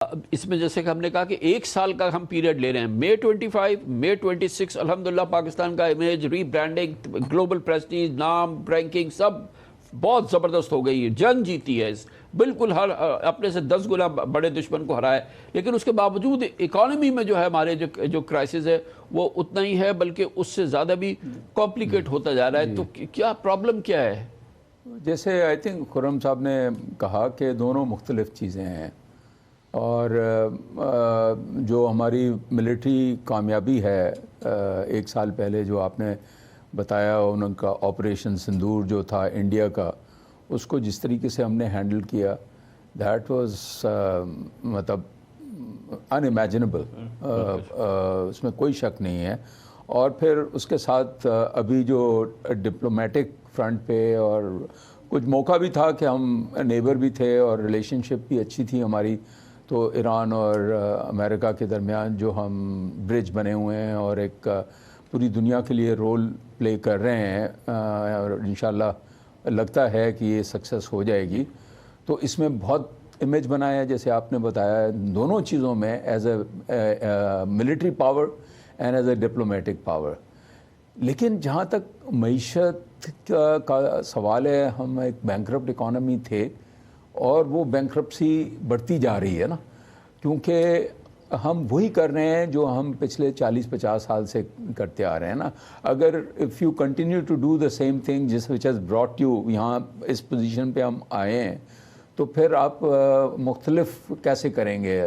اس میں جیسے کہ ہم نے کہا کہ ایک سال کا ہم پیریڈ لے رہے ہیں، مئی 25 مئی 26 الحمدللہ پاکستان کا امیج، ری برانڈنگ، گلوبل پریسٹیج، نام، رینکنگ سب بہت زبردست ہو گئی ہے، جنگ جیتی ہے، بالکل ہر اپنے سے 10 گنا بڑے دشمن کو ہرا ہے، لیکن اس کے باوجود اکانومی میں جو ہے ہمارے جو کرائسس ہے وہ اتنا ہی ہے، بلکہ اس سے زیادہ بھی کمپلیکیٹ ہوتا جا رہا ہے۔ تو کیا پرابلم کیا ہے؟ جیسے آئی تھنک خرم صاحب نے کہا کہ دونوں مختلف چیزیں ہیں، اور جو ہماری ملٹری کامیابی ہے ایک سال پہلے جو آپ نے بتایا، ان کا آپریشن سندور جو تھا انڈیا کا، اس کو جس طریقے سے ہم نے ہینڈل کیا، دیٹ واز مطلب ان امیجنیبل، اس میں کوئی شک نہیں ہے۔ اور پھر اس کے ساتھ ابھی جو ڈپلومیٹک فرنٹ پہ اور کچھ موقع بھی تھا کہ ہم نیبر بھی تھے اور ریلیشن شپ بھی اچھی تھی ہماری، تو ایران اور امریکہ کے درمیان جو ہم برج بنے ہوئے ہیں اور ایک پوری دنیا کے لیے رول پلے کر رہے ہیں، اور انشاءاللہ لگتا ہے کہ یہ سکسیس ہو جائے گی۔ تو اس میں بہت امیج بنایا جیسے آپ نے بتایا دونوں چیزوں میں، as a military power and as a diplomatic power. لیکن جہاں تک معیشت کا سوال ہے، ہم ایک بینکرپٹ اکانومی تھے اور وہ بینکرپسی بڑھتی جا رہی ہے نا، کیونکہ ہم وہی کر رہے ہیں جو ہم پچھلے 40-50 سال سے کرتے آ رہے ہیں نا۔ اگر if you continue to do the same thing جس وچ ہیز براٹ یو یہاں اس پوزیشن پہ ہم آئے ہیں، تو پھر آپ مختلف کیسے کریں گے،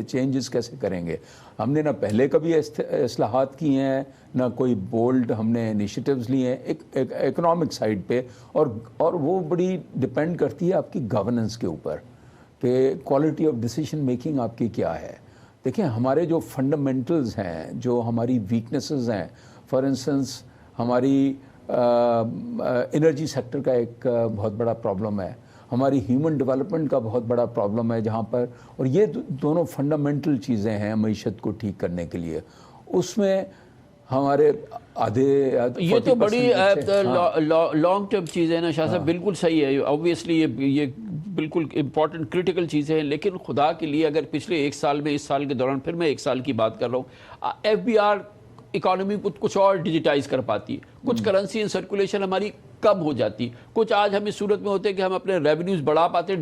چینجز کیسے کریں گے؟ ہم نے نہ پہلے کبھی اصلاحات کی ہیں، نہ کوئی بولڈ ہم نے انیشیٹیوز لی ہیں اکنامک سائڈ پہ، اور وہ بڑی ڈپینڈ کرتی ہے آپ کی گورننس کے اوپر کہ کوالٹی آف ڈیسیشن میکنگ آپ کی کیا ہے۔ دیکھیں ہمارے جو فنڈامنٹلز ہیں، جو ہماری ویکنیسز ہیں، فار انسٹنس ہماری انرجی سیکٹر کا ایک بہت بڑا پرابلم ہے، ہماری ہیومن ڈیولپمنٹ کا بہت بڑا پرابلم ہے جہاں پر، اور یہ دونوں فنڈامنٹل چیزیں ہیں معیشت کو ٹھیک کرنے کے لیے، اس میں ہمارے آدھے یہ تو بڑی لانگ ٹرم چیزیں نا شاہ صاحب، بالکل صحیح ہے، اوبویسلی یہ بالکل امپورٹنٹ کریٹیکل چیزیں ہیں، لیکن خدا کے لیے اگر پچھلے ایک سال میں، اس سال کے دوران، پھر میں ایک سال کی بات کر رہا ہوں، ایف بی آر اکانومی کچھ اور ڈیجیٹائز کر پاتی ہے، کچھ کرنسی ان سرکولیشن ہماری کم ہو جاتی، کچھ آج ہم اس صورت میں ہوتے ہیں کہ ہم اپنے ریونیوز بڑھا پاتے،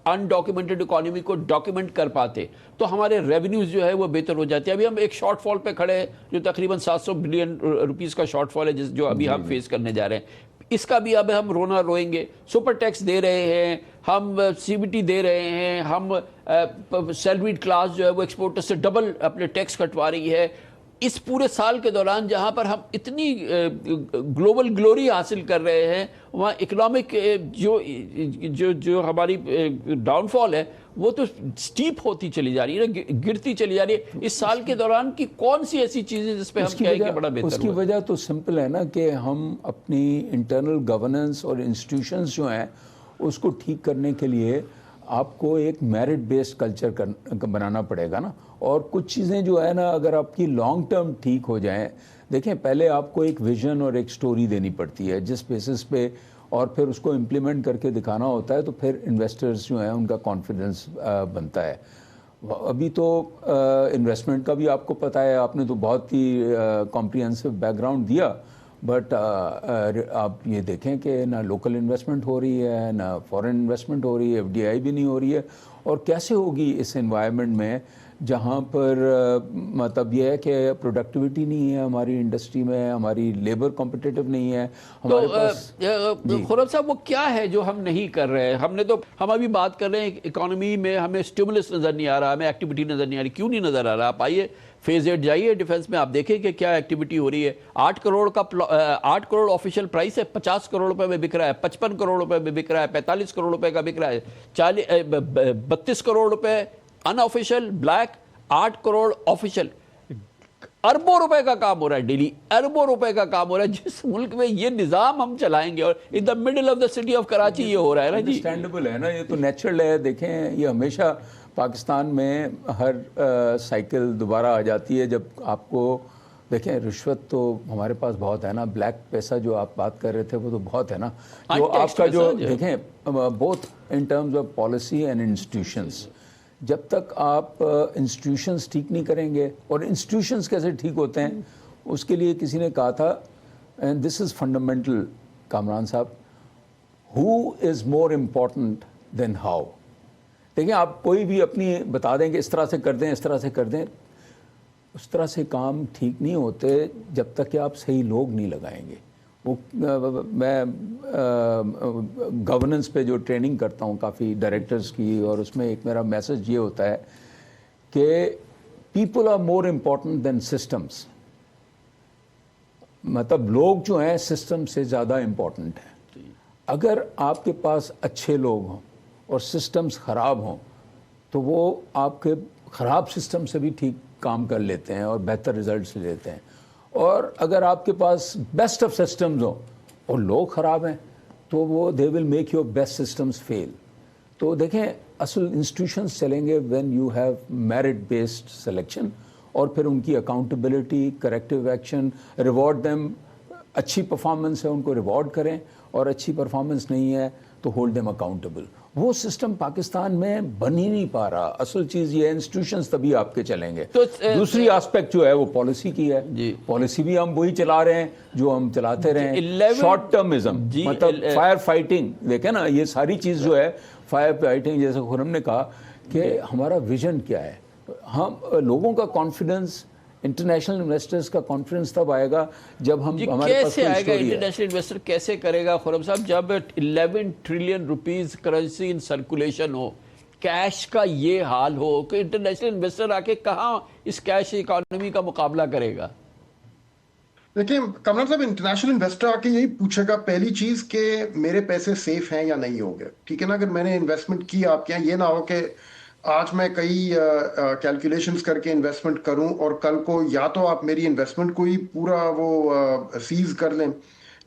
انڈاکیومنٹڈ اکانومی کو ڈاکیومنٹ کر پاتے، تو ہمارے ریونیوز جو ہے وہ بہتر ہو جاتے ہیں۔ ابھی ہم ایک شارٹ فال پہ کھڑے ہیں جو تقریباً 700 بلین روپیز کا شارٹ فال ہے جو ابھی ہم فیس کرنے جا رہے ہیں۔ اس کا بھی اب ہم رونا روئیں گے، سپر ٹیکس دے رہے ہیں ہم، سی بی ٹی دے رہے ہیں ہم، سیلریڈ کلاس جو ہے وہ ایکسپورٹر سے ڈبل اپنے ٹیکس کٹوا رہی ہے۔ اس پورے سال کے دوران جہاں پر ہم اتنی گلوبل گلوری حاصل کر رہے ہیں، وہاں اکنامک جو ہماری ڈاؤن فال ہے وہ تو سٹیپ ہوتی چلی جا رہی ہے، گرتی چلی جا رہی ہے۔ اس سال کے دوران کی کون سی ایسی چیزیں جس پہ ہم کہیں کہ بڑا بہتر ہوا؟ اس کی وجہ تو سمپل ہے نا کہ ہم اپنی انٹرنل گورننس اور انسٹیٹیوشنز جو ہیں اس کو ٹھیک کرنے کے لیے آپ کو ایک میرٹ بیسڈ کلچر بنانا پڑے گا نا، اور کچھ چیزیں جو ہے نا اگر آپ کی لانگ ٹرم ٹھیک ہو جائیں، دیکھیں پہلے آپ کو ایک ویژن اور ایک سٹوری دینی پڑتی ہے جس بیسس پہ، اور پھر اس کو امپلیمنٹ کر کے دکھانا ہوتا ہے، تو پھر انویسٹرز جو ہیں ان کا کانفیڈنس بنتا ہے۔ ابھی تو انویسٹمنٹ کا بھی آپ کو پتہ ہے، آپ نے تو بہت ہی کمپریہنسو بیک گراؤنڈ دیا، بٹ آپ یہ دیکھیں کہ نہ لوکل انویسٹمنٹ ہو رہی ہے، نہ فورن انویسٹمنٹ ہو رہی ہے، ایف ڈی آئی بھی نہیں ہو رہی ہے، اور کیسے ہوگی اس انوائرمنٹ میں جہاں پر مطلب یہ ہے کہ پروڈکٹیوٹی نہیں ہے ہماری انڈسٹری میں، ہماری لیبر کمپٹیٹو نہیں ہے ہمارے پاس۔ خرم صاحب وہ کیا ہے جو ہم نہیں کر رہے ہیں؟ ہم ابھی بات کر رہے ہیں اکانومی میں ہمیں سٹیمولس نظر نہیں آ رہا، ہمیں ایکٹیویٹی نظر نہیں آ رہی، کیوں نہیں نظر آ رہا؟ آپ آئیے فیز 8 جائیے ڈیفنس میں، آپ دیکھیں کہ کیا ایکٹیویٹی ہو رہی ہے۔ 8 کروڑ آفیشیل پرائس ہے، 50 کروڑ روپے میں بک رہا ہے، 55 کروڑ روپے میں بک رہا ہے، 45 کروڑ روپے کا بک رہا ہے، 32 کروڑ روپے ان آفیشیل بلیک، 8 کروڑ آفیشیل، اربوں روپے کا کام ہو رہا ہے ڈیلی، اربوں روپے کا کام ہو رہا ہے۔ جس ملک میں یہ نظام ہم چلائیں گے، اور in the middle of the city of Karachi یہ ہو رہا ہے نا جی، انڈرسٹینڈیبل ہے نا، یہ تو نیچرل ہے۔ دیکھیں یہ ہمیشہ پاکستان میں ہر سائیکل دوبارہ آ جاتی ہے جب آپ کو، دیکھیں رشوت تو ہمارے پاس بہت ہے نا، بلیک پیسہ جو آپ بات کر رہے تھے وہ تو بہت ہے نا، جو آپ کا جو دیکھیں both in terms of policy and institutions, جب تک آپ انسٹیٹیوشنز ٹھیک نہیں کریں گے، اور انسٹیٹیوشنز کیسے ٹھیک ہوتے ہیں اس کے لیے کسی نے کہا تھا، and this is fundamental Kamran صاحب، ہو از مور امپورٹنٹ دین ہاؤ. دیکھیں آپ کوئی بھی اپنی بتا دیں کہ اس طرح سے کر دیں، اس طرح سے کر دیں، اس طرح سے کام ٹھیک نہیں ہوتے جب تک کہ آپ صحیح لوگ نہیں لگائیں گے. وہ میں گورننس پہ جو ٹریننگ کرتا ہوں کافی ڈائریکٹرز کی، اور اس میں ایک میرا میسج یہ ہوتا ہے کہ people are more important than systems. مطلب لوگ جو ہیں سسٹم سے زیادہ امپورٹنٹ ہیں. اگر آپ کے پاس اچھے لوگ ہوں اور سسٹمز خراب ہوں تو وہ آپ کے خراب سسٹم سے بھی ٹھیک کام کر لیتے ہیں اور بہتر رزلٹس لیتے ہیں. اور اگر آپ کے پاس بیسٹ آف سسٹمز ہوں اور لوگ خراب ہیں تو وہ they will make your best systems fail. تو دیکھیں اصل انسٹیٹیوشنز چلیں گے when you have merit based selection, اور پھر ان کی accountability, corrective action, reward them. اچھی پرفارمنس ہے ان کو ریوارڈ کریں، اور اچھی پرفارمنس نہیں ہے تو ہولڈ دیم اکاؤنٹیبل. وہ سسٹم پاکستان میں بن ہی نہیں پا رہا. اصل چیز یہ ہے انسٹیٹیوشنز تبھی آپ کے چلیں گے. دوسری آسپیکٹ جو ہے وہ پالیسی کی ہے. پالیسی بھی ہم وہی چلا رہے ہیں جو ہم چلاتے رہے ہیں. شارٹ ٹرمزم، مطلب فائر فائٹنگ. دیکھیں نا یہ ساری چیز جو ہے فائر فائٹنگ، جیسے خرم نے کہا کہ ہمارا ویژن کیا ہے. ہم لوگوں کا کانفیڈنس، انٹرنیشنل انویسٹرز کا کانفیڈنس تب آئے گا جب ہم ہمارے پاس کیسے آئے گا انٹرنیشنل انویسٹر، کیسے کرے گا خرم صاحب جب 11 ٹریلین روپیز کرنسی ان سرکولیشن ہو، کیش کا یہ حال ہو کہ انٹرنیشنل انویسٹر آ کے کہاں اس کیش اکانومی کا مقابلہ کرے گا؟ دیکھیں کمران صاحب، انٹرنیشنل انویسٹر آ کے یہی پوچھے گا پہلی چیز کہ میرے پیسے سیف ہیں یا نہیں ہوں گے. ٹھیک ہے نا، اگر میں نے انویسٹمنٹ کی آپ کے یہاں، یہ نہ ہو کہ آج میں کئی کیلکولیشنز کر کے انویسٹمنٹ کروں اور کل کو یا تو آپ میری انویسٹمنٹ کو ہی پورا وہ سیز کر لیں،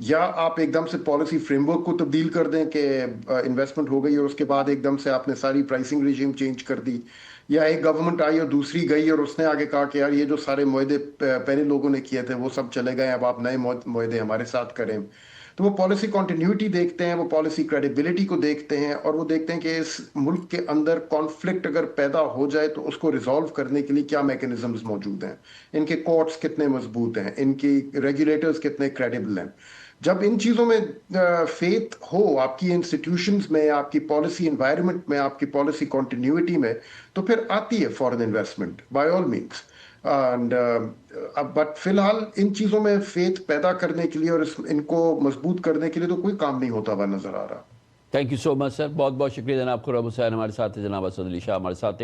یا آپ ایک دم سے پالیسی فریم ورک کو تبدیل کر دیں کہ انویسٹمنٹ ہو گئی اور اس کے بعد ایک دم سے آپ نے ساری پرائسنگ ریجیم چینج کر دی، یا ایک گورنمنٹ آئی اور دوسری گئی اور اس نے آگے کہا کہ یار یہ جو سارے معاہدے پہلے لوگوں نے کیے تھے وہ سب چلے گئے، اب آپ نئے معاہدے ہمارے ساتھ کریں. تو وہ پالیسی کنٹینیوٹی دیکھتے ہیں، وہ پالیسی کریڈیبلٹی کو دیکھتے ہیں، اور وہ دیکھتے ہیں کہ اس ملک کے اندر کانفلکٹ اگر پیدا ہو جائے تو اس کو ریزالو کرنے کے لیے کیا میکنزمز موجود ہیں، ان کے کورٹس کتنے مضبوط ہیں، ان کی ریگولیٹرز کتنے کریڈیبل ہیں. جب ان چیزوں میں فیتھ ہو آپ کی انسٹیٹیوشنز میں، آپ کی پالیسی انوائرمنٹ میں، آپ کی پالیسی کنٹینیوٹی میں، تو پھر آتی ہے foreign investment by all means. But فی الحال ان چیزوں میں فیتھ پیدا کرنے کے لیے اور ان کو مضبوط کرنے کے لیے تو کوئی کام نہیں ہوتا ہوا نظر آ رہا. تھینک یو سو مچ سر، بہت بہت شکریہ جناب خرم حسین ہمارے ساتھ، جناب اسد علی شاہ ہمارے ساتھ.